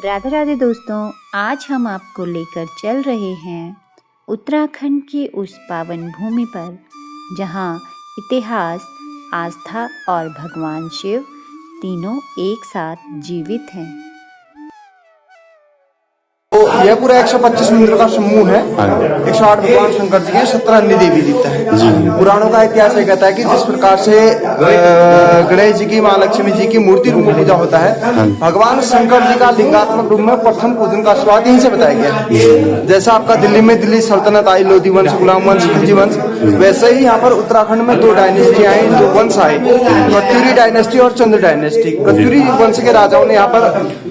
राधे राधे दोस्तों, आज हम आपको लेकर चल रहे हैं उत्तराखंड की उस पावन भूमि पर जहां इतिहास, आस्था और भगवान शिव तीनों एक साथ जीवित हैं। यह पूरा 125 मंदिर का समूह है। 108 भगवान शंकर जी के, 17 अन्य देवी देवता है। पुराणों का इतिहास ये कहता है कि जिस प्रकार से गणेश जी की, माँ लक्ष्मी जी की मूर्ति रूप में पूजा होता है, भगवान शंकर जी का लिंगात्मक रूप में प्रथम पूजन का शुरुआत यहीं से बताया गया है। जैसा आपका दिल्ली में दिल्ली सल्तनत आई, लोधी वंश, गुलाम वंश, खिलजी वंश, वैसे ही यहाँ पर उत्तराखंड में 2 डायनेस्टी आई, 2 वंश आए, कत्यूरी डायनेस्टी और चंद्र डायनेस्टी। कत्यूरी वंश के राजाओं ने यहाँ पर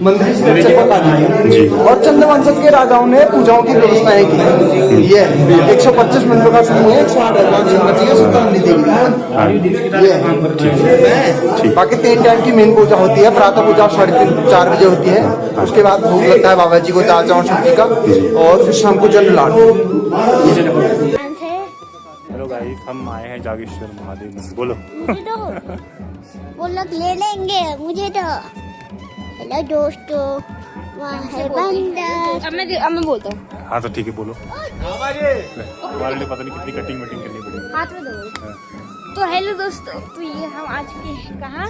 मंदिर स्ट्रक्चर को दिया और चंद्र वंशज के राजाओं ने पूजाओं की व्यवस्थाएं की। ये 125 मंदिरों का समूह है, 108 भगवान शंकर जी के, 17 देवी। बाकी 3 टाइम की मेन पूजा होती है। प्रातः पूजा 3:30-4 बजे होती है, उसके बाद भोग लगता है बाबा जी को, दाल चावल सब्जी का, और फिर शाम को जल लाडू। हेलो गाइस, हम आए हैं जागेश्वर महादेव मंदिर। बोलो वो लोग ले लेंगे मुझे तो। हेलो दोस्तों, वहाँ है बंदर। अब मैं बोलता हूँ। हाँ तो ठीक है, बोलो। हमारे लिए पता नहीं कितनी कटिंग वटिंग करनी पड़ेगी। हाथ में दो। तो हेलो दोस्तों, तो ये हम आज के कहाँ?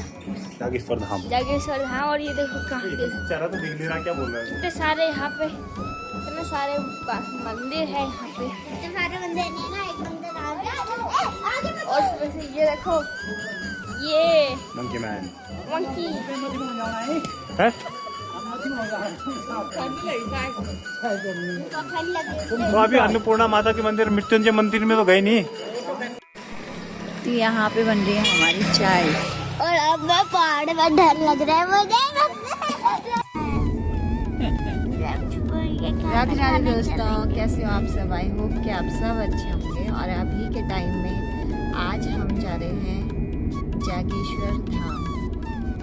जागेश्वर धाम। जागेश्वर धाम। और ये देखो कहाँ चेहरा तो देख ले रहा, क्या बोल रहा है? इतने सारे यहाँ पे, इतने सारे मंदिर है यहाँ पे। इतने सारे मंदिर नहीं ना, एक मंदिर आगे। और उसमें से ये देखो, ये मंकी मैन, मंकी है? तो अभी अन्नपूर्णा माता के मंदिर, मृत्युंजय मंदिर में तो गए नहीं। तो यहाँ पे बन रही है हमारी चाय। और अब मैं पहाड़ में डर लग रहा है मुझे। राधे राधे दोस्तों, कैसे हो आप सब? आई होप कि आप सब अच्छे होंगे। और अभी के टाइम में आज हम जा रहे हैं जागेश्वर धाम,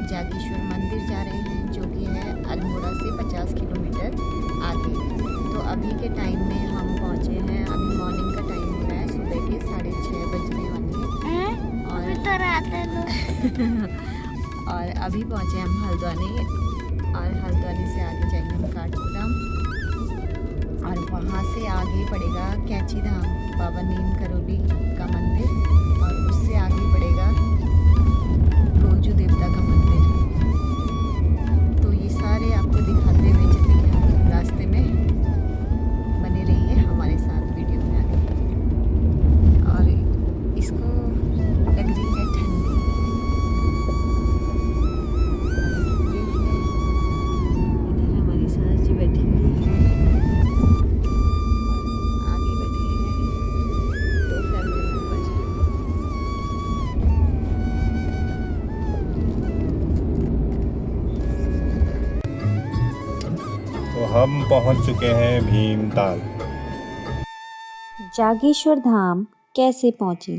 जागेश्वर मंदिर जा रहे हैं, जो कि है अल्मोड़ा से 50 किलोमीटर आगे। तो अभी के टाइम में हम पहुंचे हैं, अभी मॉर्निंग का टाइम हो रहा है, सुबह के 6:30 बजने वाले हैं। और तो रात है और अभी पहुंचे हम हल्द्वानी, और हल्द्वानी से आगे जाएंगे हम काठगोदाम, और वहाँ से आगे पड़ेगा कैची धाम, बाबा नीम करोली का मंदिर, और उससे आगे पड़ेगा गोलजू देवता का मंदिर। तो ये सारे आपको दिखाते हुए चलेंगे हम रास्ते में। बने रहिए हमारे साथ वीडियो में आगे। और इसको लग रही है ठंडी। ये है, इधर हमारी सास जी बैठी हुई है, आगे बैठे हैं 2 फैमिली मेंबर। तो हम पहुंच चुके हैं भीमताल। जागेश्वर धाम कैसे पहुँचे?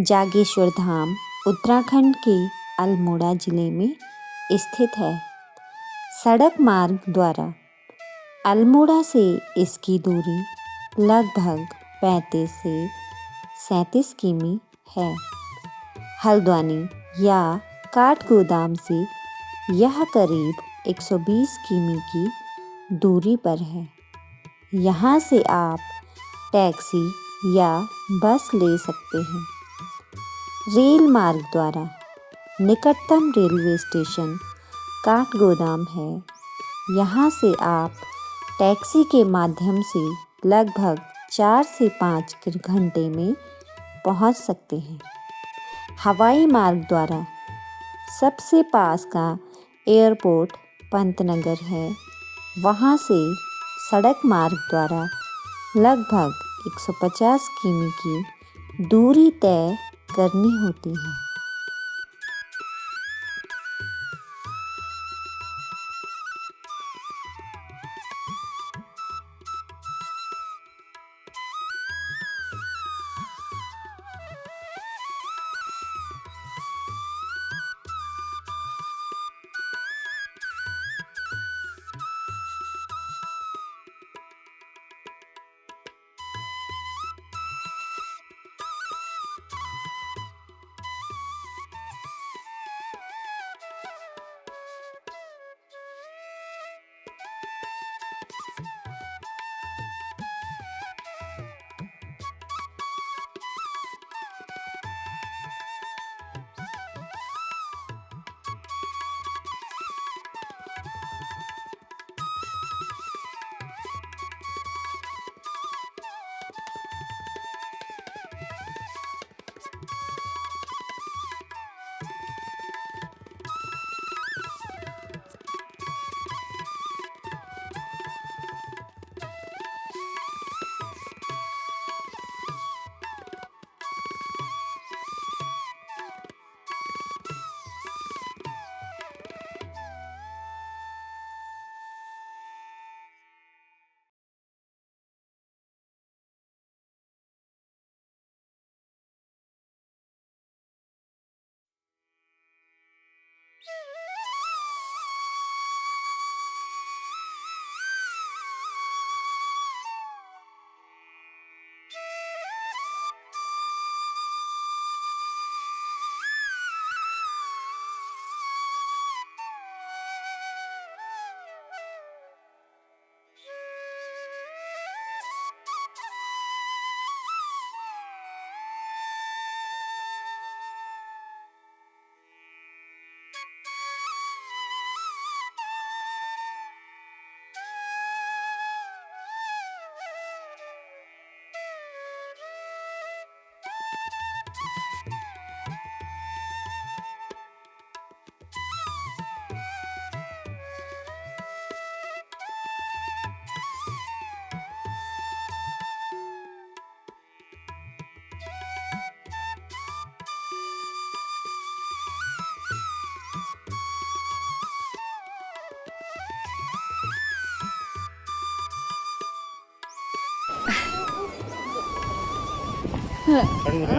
जागेश्वर धाम उत्तराखंड के अल्मोड़ा जिले में स्थित है। सड़क मार्ग द्वारा अल्मोड़ा से इसकी दूरी लगभग 35 से 37 किमी है। हल्द्वानी या काठगोदाम से यह करीब 120 किमी की दूरी पर है। यहाँ से आप टैक्सी या बस ले सकते हैं। रेल मार्ग द्वारा निकटतम रेलवे स्टेशन काठगोदाम है। यहाँ से आप टैक्सी के माध्यम से लगभग 4 से 5 घंटे में पहुँच सकते हैं। हवाई मार्ग द्वारा सबसे पास का एयरपोर्ट पंतनगर है। वहाँ से सड़क मार्ग द्वारा लगभग 150 किमी की दूरी तय करनी होती है।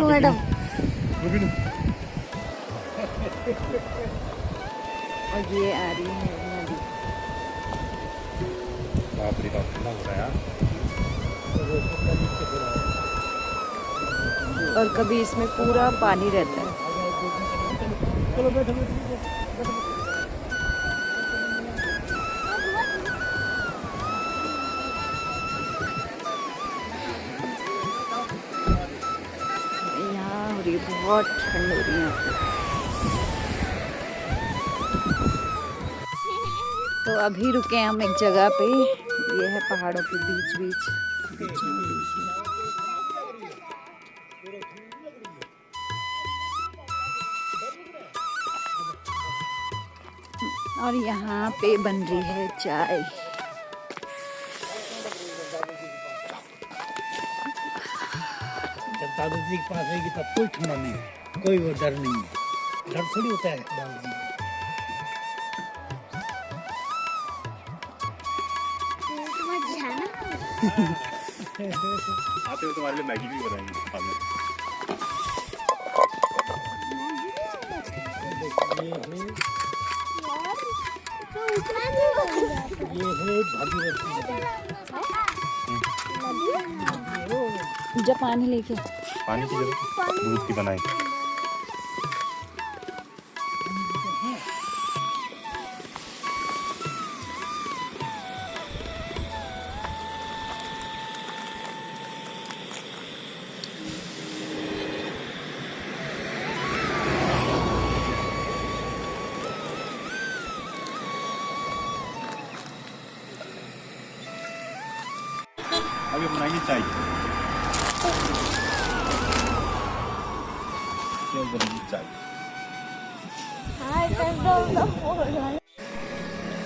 मैडम और ये आ रही है नदी। बाप रे बाप, कितना हो रहा है और कभी इसमें पूरा पानी रहता है। यहाँ हो रही है, बहुत ठंड हो रही है यहाँ पे। तो अभी रुके हम एक जगह पे, ये है पहाड़ों के बीच बीच और यहाँ पे बन रही है चाय। जब दादाजी के पास रहेगी तब कोई ठंडा नहीं है, कोई वो डर नहीं है। डर थोड़ी होता है दादाजी को। आते हुए तुम्हारे लिए मैगी भी बनाएंगे खाने। ये है भागीरथी नदी। जब पानी लेके पानी की जगह दूध की बनाई। अभी बनाएंगे चाय। क्या बनेगी चाय?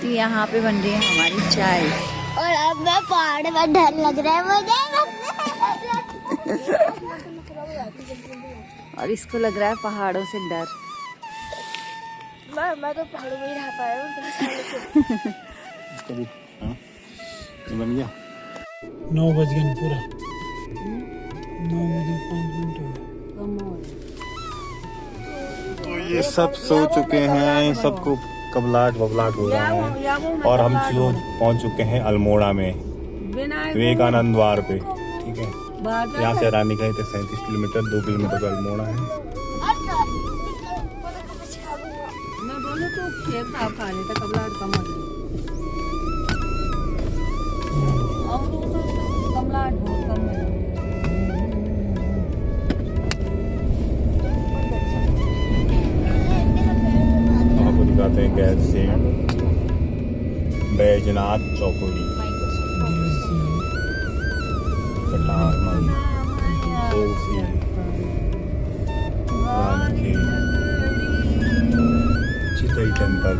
तो यहाँ पे बन रही है हमारी चाय। और अब मैं पहाड़ में डर लग रहा है मुझे। और इसको लग रहा है पहाड़ों से डर। मैं तो पहाड़ों में ही रह पाया हूँ। इसका भी हाँ ये बन गया। 9 बज गए पूरा। 9 बजे 5 मिनट हो गए। तो ये सब सो चुके हैं, सबको कबलाट वबलाट हो रहा है और हम जो पहुंच चुके हैं अल्मोड़ा में, विवेकानंद द्वार पे। ठीक है, यहाँ से रानी गए थे 37 किलोमीटर, 2 किलोमीटर का अल्मोड़ा है। मैं बोलूँ तो खेत खा लेता कबलाट कम हो कमलाट बहुत कम है। आपको दिखाते हैं गैस से बैजनाथ चौकोड़ी, कटारमल, कोसी, रानीखेत, चितई टेम्पल।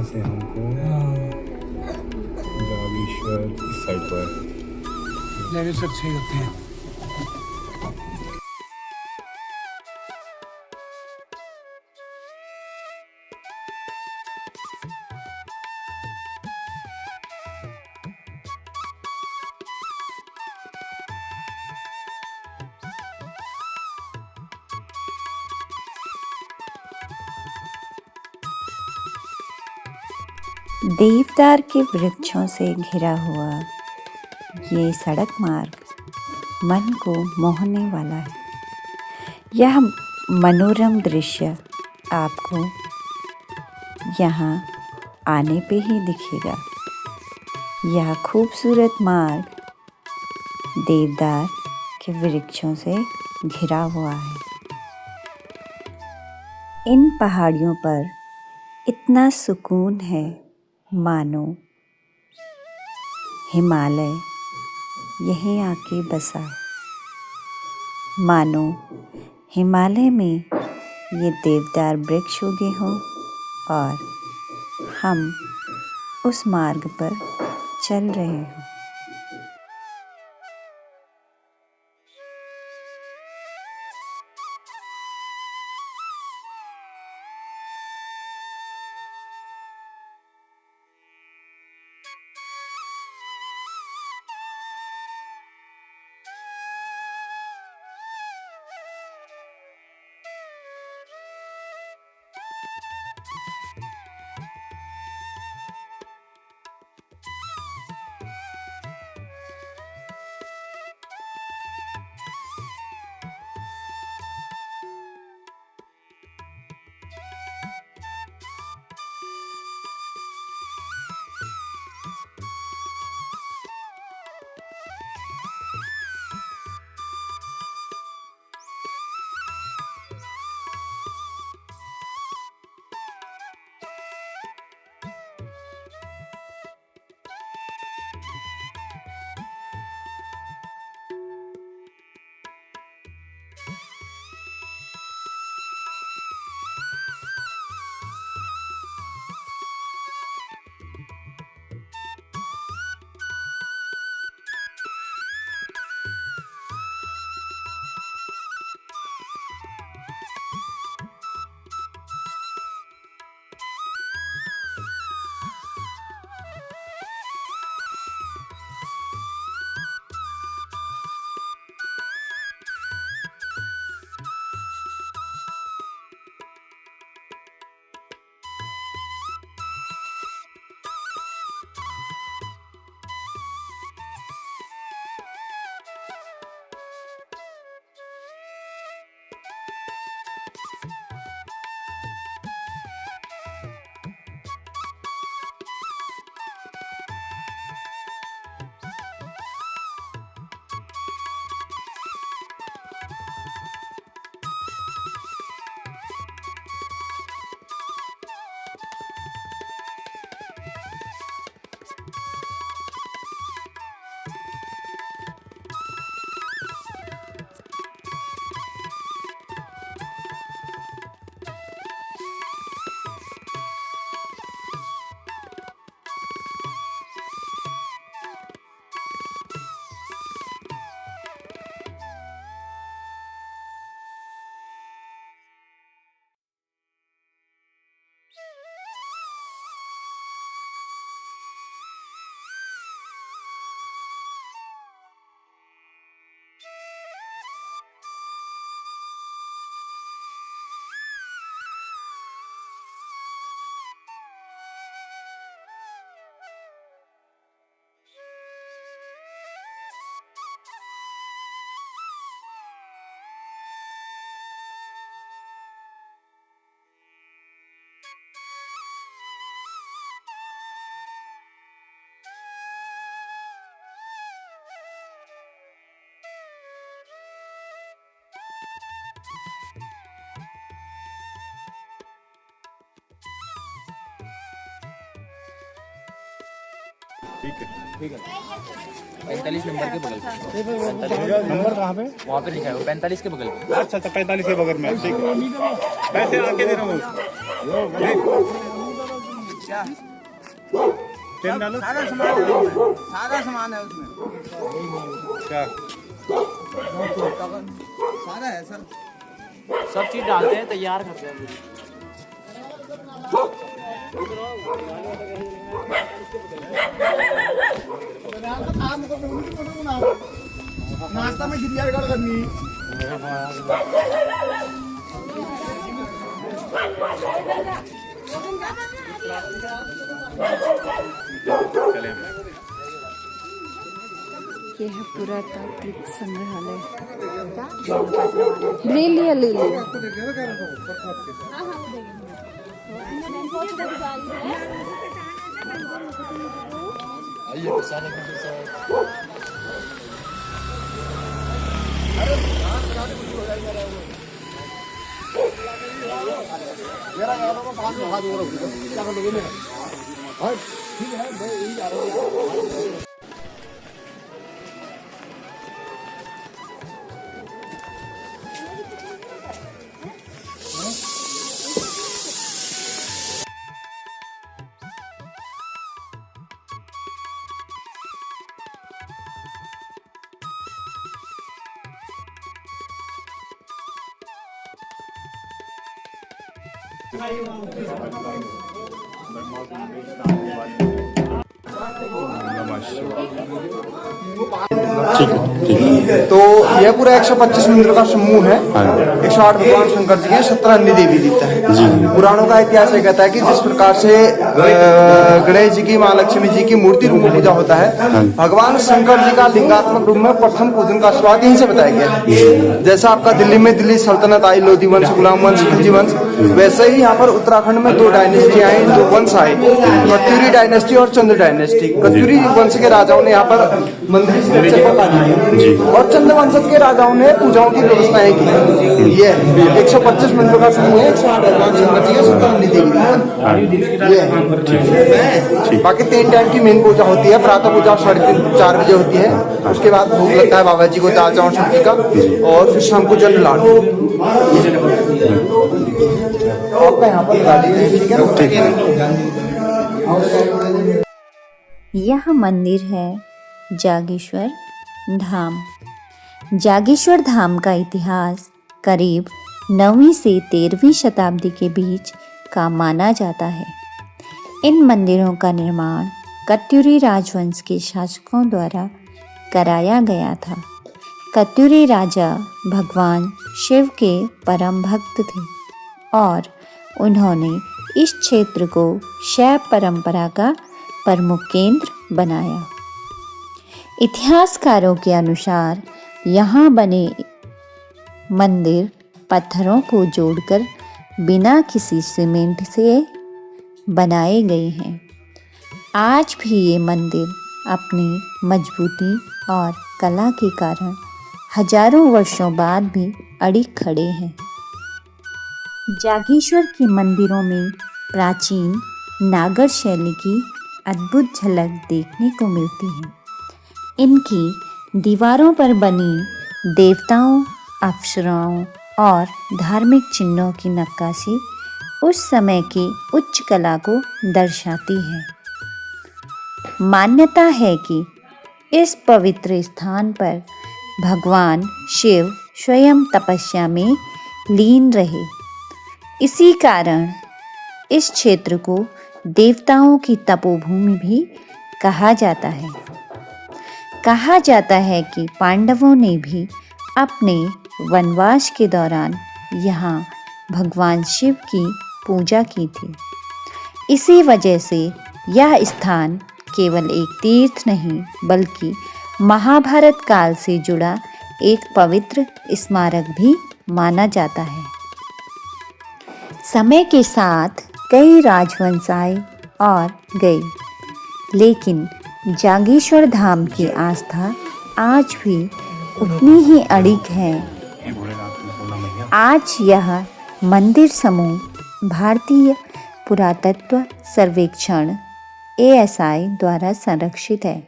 से हमको जागेश्वर इस साइड पर लेवे सर 6 होते हैं। देवदार के वृक्षों से घिरा हुआ ये सड़क मार्ग मन को मोहने वाला है। यह मनोरम दृश्य आपको यहाँ आने पे ही दिखेगा। यह खूबसूरत मार्ग देवदार के वृक्षों से घिरा हुआ है। इन पहाड़ियों पर इतना सुकून है मानो हिमालय यहीं आके बसा है। मानो हिमालय में ये देवदार वृक्ष उगे हों और हम उस मार्ग पर चल रहे हों। ठीक है 45 नंबर के बगल पे। नंबर कहाँ पे? वहाँ पे लिखा है 45 के बगल पे। अच्छा 45 के बगल में। ठीक है पैसे आके दे रहा हूँ। तेल डालो। सारा सामान है उसमें। क्या सारा है सर। सब चीज डालते हैं, तैयार करते हैं। नाश्ता में गिरिया करनी। ये है पुरातात्विक संग्रहालय। ले लिया। तो यह पूरा 125 मंदिरों का समूह है। 108 भगवान शंकर जी हैं, 17 अन्य देवी देवता है। पुराणों का इतिहास ये कहता है कि जिस प्रकार से गणेश जी की, माँ लक्ष्मी जी की मूर्ति रूप में पूजा होता है, भगवान शंकर जी का लिंगात्मक रूप में प्रथम पूजन का शुरुआत यहीं से बताया गया है। जैसा आपका दिल्ली में दिल्ली सल्तनत आई, लोधी वंश, गुलाम वंश, खिलजी वंश, वैसे ही यहाँ पर उत्तराखंड में 2 डायनेस्टी आई, 2 वंश आए, कत्यूरी डायनेस्टी और चंद्र डायनेस्टी। कत्यूरी वंश के राजाओं ने यहाँ पर मंदिर और चंद्र वंश के राजाओं ने पूजाओं की व्यवस्थाएं की। ये 125 मंदिरों का समूह है, 108 भगवान शंकर जी, 17 देवी। ये बाकी 3 टाइम की मेन पूजा होती है। प्रातः पूजा 3:30-4 बजे होती है। उसके बाद भोग लगता है बाबा जी को, दाल चावल सब्जी का, और फिर शाम को जल लाड आपका यहाँ पर लगा दीजिए। यह मंदिर है जागेश्वर धाम। जागेश्वर धाम का इतिहास करीब 9वीं से 13वीं शताब्दी के बीच का माना जाता है। इन मंदिरों का निर्माण कत्यूरी राजवंश के शासकों द्वारा कराया गया था। कत्यूरी राजा भगवान शिव के परम भक्त थे और उन्होंने इस क्षेत्र को शैव परंपरा का प्रमुख केंद्र बनाया। इतिहासकारों के अनुसार यहाँ बने मंदिर पत्थरों को जोड़कर बिना किसी सीमेंट से बनाए गए हैं। आज भी ये मंदिर अपनी मजबूती और कला के कारण हजारों वर्षों बाद भी अड़िग खड़े हैं। जागेश्वर के मंदिरों में प्राचीन नागर शैली की अद्भुत झलक देखने को मिलती है। इनकी दीवारों पर बनी देवताओं, अप्सराओं और धार्मिक चिन्हों की नक्काशी उस समय की उच्च कला को दर्शाती है। मान्यता है कि इस पवित्र स्थान पर भगवान शिव स्वयं तपस्या में लीन रहे। इसी कारण इस क्षेत्र को देवताओं की तपोभूमि भी कहा जाता है। कहा जाता है कि पांडवों ने भी अपने वनवास के दौरान यहाँ भगवान शिव की पूजा की थी। इसी वजह से यह स्थान केवल एक तीर्थ नहीं बल्कि महाभारत काल से जुड़ा एक पवित्र स्मारक भी माना जाता है। समय के साथ कई राजवंश आए और गए, लेकिन जागेश्वर धाम की आस्था आज भी उतनी ही अड़िग है। आज यह मंदिर समूह भारतीय पुरातत्व सर्वेक्षण ASI द्वारा संरक्षित है।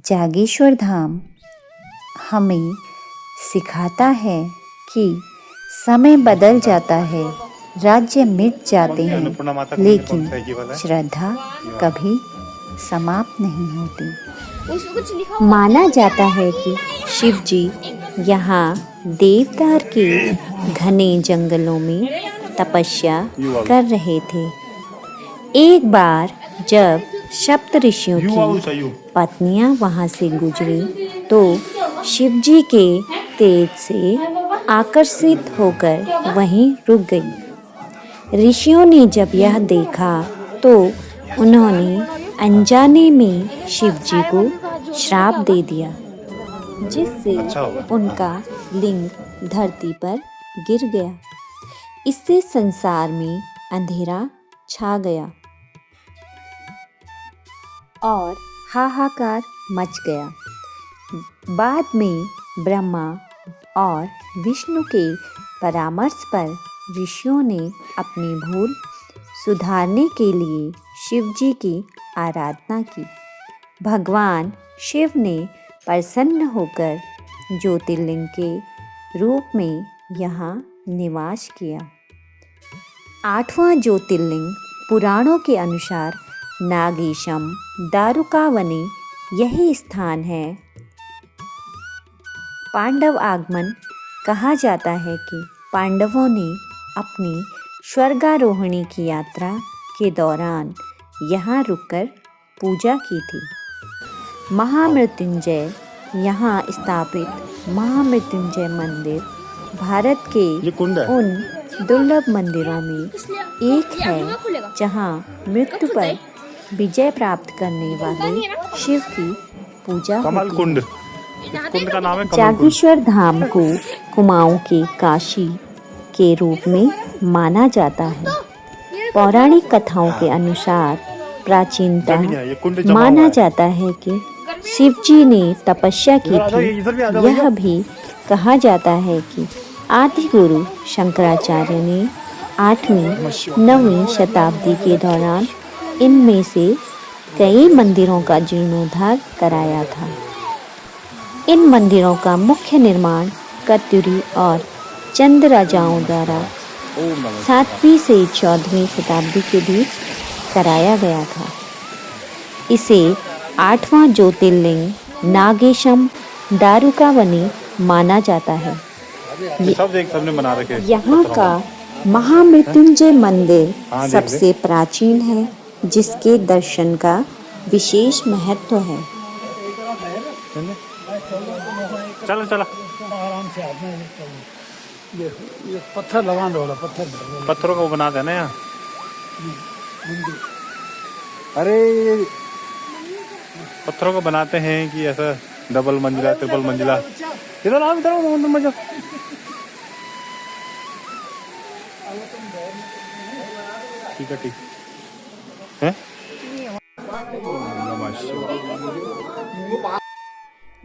जागेश्वर धाम हमें सिखाता है कि समय बदल जाता है, राज्य मिट जाते हैं, लेकिन श्रद्धा कभी समाप्त नहीं होती। माना जाता है कि शिव जी यहाँ देवदार के घने जंगलों में तपस्या कर रहे थे। एक बार जब सप्त ऋषियों की पत्नियां वहां से गुजरी तो शिव जी के तेज से आकर्षित होकर वहीं रुक गई। ऋषियों ने जब यह देखा तो उन्होंने अनजाने में शिव जी को श्राप दे दिया, जिससे उनका लिंग धरती पर गिर गया। इससे संसार में अंधेरा छा गया और हाहाकार मच गया। बाद में ब्रह्मा और विष्णु के परामर्श पर ऋषियों ने अपनी भूल सुधारने के लिए शिव जी की आराधना की। भगवान शिव ने प्रसन्न होकर ज्योतिर्लिंग के रूप में यहाँ निवास किया। 8वां ज्योतिर्लिंग पुराणों के अनुसार नागेशम दारुकावने यही स्थान है। पांडव आगमन कहा जाता है कि पांडवों ने अपनी स्वर्गारोहणी की यात्रा के दौरान यहाँ रुककर पूजा की थी। महामृत्युंजय यहाँ स्थापित महामृत्युंजय मंदिर भारत के उन दुर्लभ मंदिरों में एक है जहाँ मृत्यु पर विजय प्राप्त करने वाले शिव की पूजा कमल होती कुंड, है। इस कुंड का नाम है कमल कुंड। जागेश्वर धाम को कुमाऊं के काशी के रूप में माना जाता है। पौराणिक कथाओं के अनुसार प्राचीनता ये कुंड जमा माना हुआ है। जाता है कि शिव जी ने तपस्या की थी। यह भी कहा जाता है कि आदि गुरु शंकराचार्य ने 8वीं-9वीं शताब्दी के दौरान इनमें से कई मंदिरों का जीर्णोद्धार कराया था। इन मंदिरों का मुख्य निर्माण कत्यूरी और चंद राजाओं द्वारा 7वीं से 14वीं शताब्दी के बीच कराया गया था। इसे 8वां ज्योतिर्लिंग नागेशम दारुकावने माना जाता है। सब एक सबने बना रखे। यहाँ का महामृत्युंजय मंदिर हाँ, देख सबसे प्राचीन है, जिसके दर्शन का विशेष महत्व है। चलो चलो, आराम से हाथ में ये पत्थर लगा दो, पत्थर पत्थरों को बना देना यहाँ। अरे पत्थरों को बनाते हैं कि ऐसा डबल मंजिला ट्रिपल मंजिला। इधर आओ, इधर आओ, अंदर मत जाओ। ठीक है, ठीक है।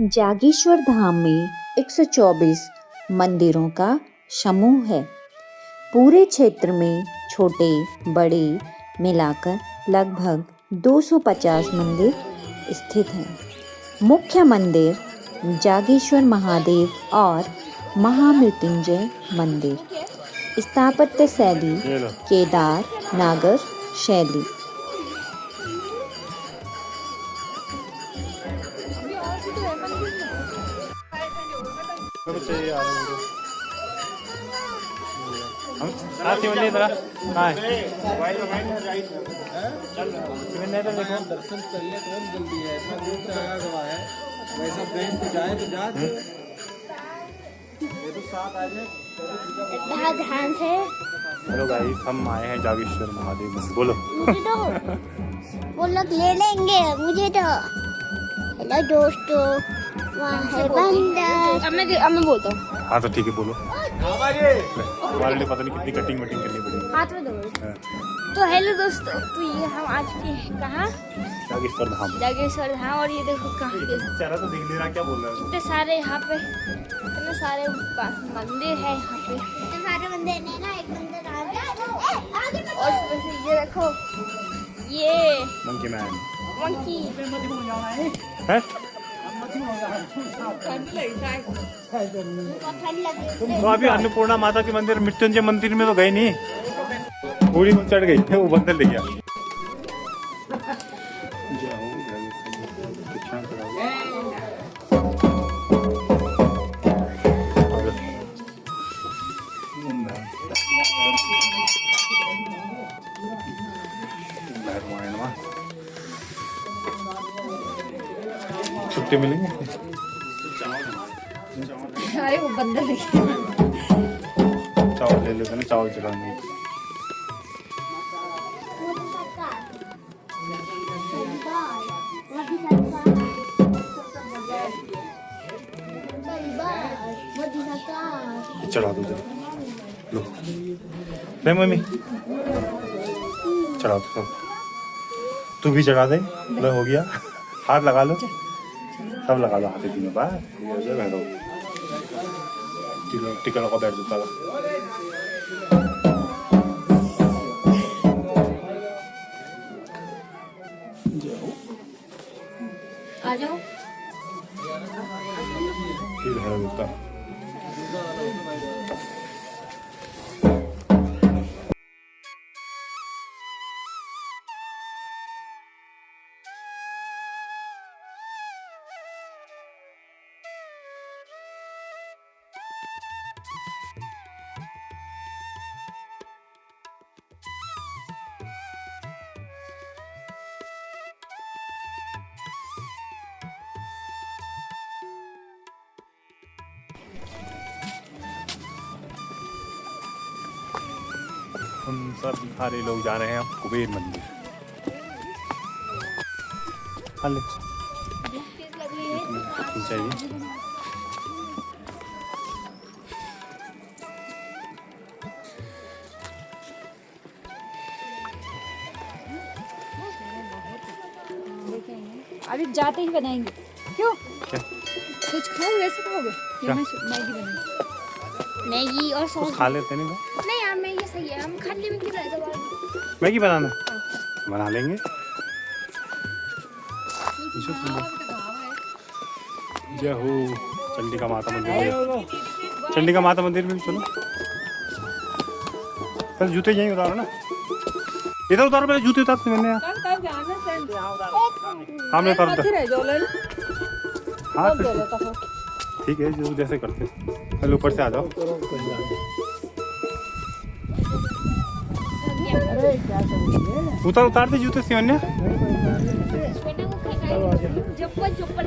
जागेश्वर धाम में 124 मंदिरों का समूह है। पूरे क्षेत्र में छोटे बड़े मिलाकर लगभग 250 मंदिर स्थित हैं। मुख्य मंदिर जागेश्वर महादेव और महामृत्युंजय मंदिर। स्थापत्य शैली केदार नागर शैली। दर्शन कर ले कौन जल्दी है, इतना दूर से आया हुआ है, वैसा ट्रेन से जाए तो जा दे। ये तो साथ आ जाए। इतना ध्यान से हेलो गाइस, हम आए हैं जागेश्वर महादेव मंदिर। बोलो। मुझे तो वो लोग ले लेंगे मुझे तो। हेलो दोस्तों, वहाँ है बंदर। अब मैं बोलता हूँ। हाँ तो ठीक है, बोलो। हमारे लिए पता नहीं कितनी कटिंग वटिंग करनी पड़ेगी। हाथ में दो। तो हेलो दोस्तों, तो ये हम आज के कहाँ जागेश्वर धाम। जागेश्वर धाम। और ये देखो कहाँ के चेहरा तो दिख नहीं रहा, क्या बोल रहा है? इतने सारे यहाँ पे इतने सारे मंदिर है यहाँ पे। इतने सारे मंदिर नहीं ना, एक मंदिर आगे और उसमें से ये देखो, ये मंकी मैन मंकी है। तो अभी अन्नपूर्णा माता के मंदिर मृत्युंजय मंदिर में तो गए नहीं, पूरी में चढ़ गई, वो बंदर ले गया। छुट्टी मिलेंगे। अरे वो बंदर लेके चावल ले लेते ना, चावल चलाएंगे। चढ़ा दो लो ले मम्मी चढ़ा दो तू भी चढ़ा दे लो हो गया हाथ लगा लो सब लगा लो हाथ तीनों बार बैठो टिकट का बैठ जाता आ जाओ फिर खड़ा होता हम सब सारे लोग जा रहे हैं कुबेर मंदिर चाहिए अभी जाते ही बनाएंगे क्यों क्या? कुछ खाओगे ऐसे खाओगे क्या? मैगी बनाएंगे मैगी और कुछ सॉस खा लेते नहीं नहीं यार मैगी सही है हम खाने में क्यों रहे दोबारा मैगी बनाना बना लेंगे जय हो चंडिका माता मंदिर चंडिका माता मंदिर में चलो पहले जूते यहीं उतारो ना इधर उतारो पहले जूते उतारते मैंने हमने उतार हाँ ठीक है जो जैसे करते पहले ऊपर से आ जाओ उतार दे जूते से अन्य चप्पल चप्पल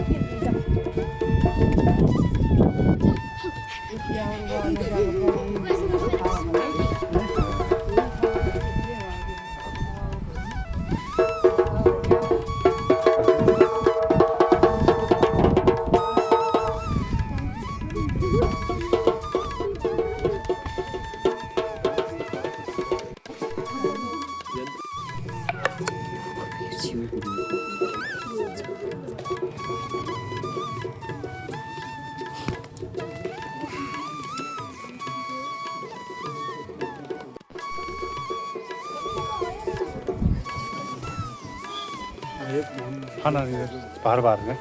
हाँ ना बाहर बाहर में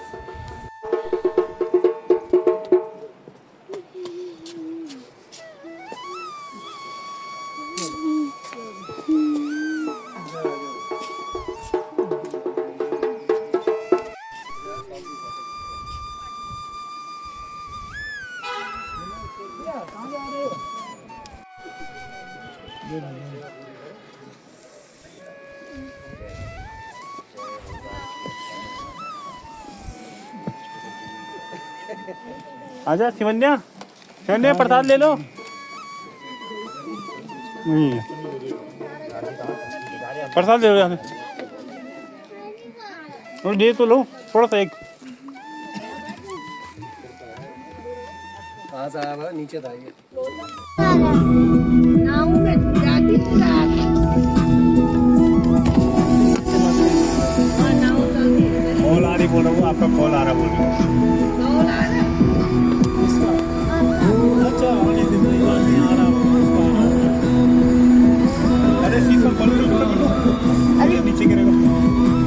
आजा शिवन्या शिवन्या प्रसाद ले लो प्रसाद ले लो यहाँ से दे तो लो थोड़ा सा एक नीचे आइए कॉल आ रही बोल रहा हूँ आपका कॉल आ रहा बोल रही अरे शीशा खोल लो नीचे गिरेगा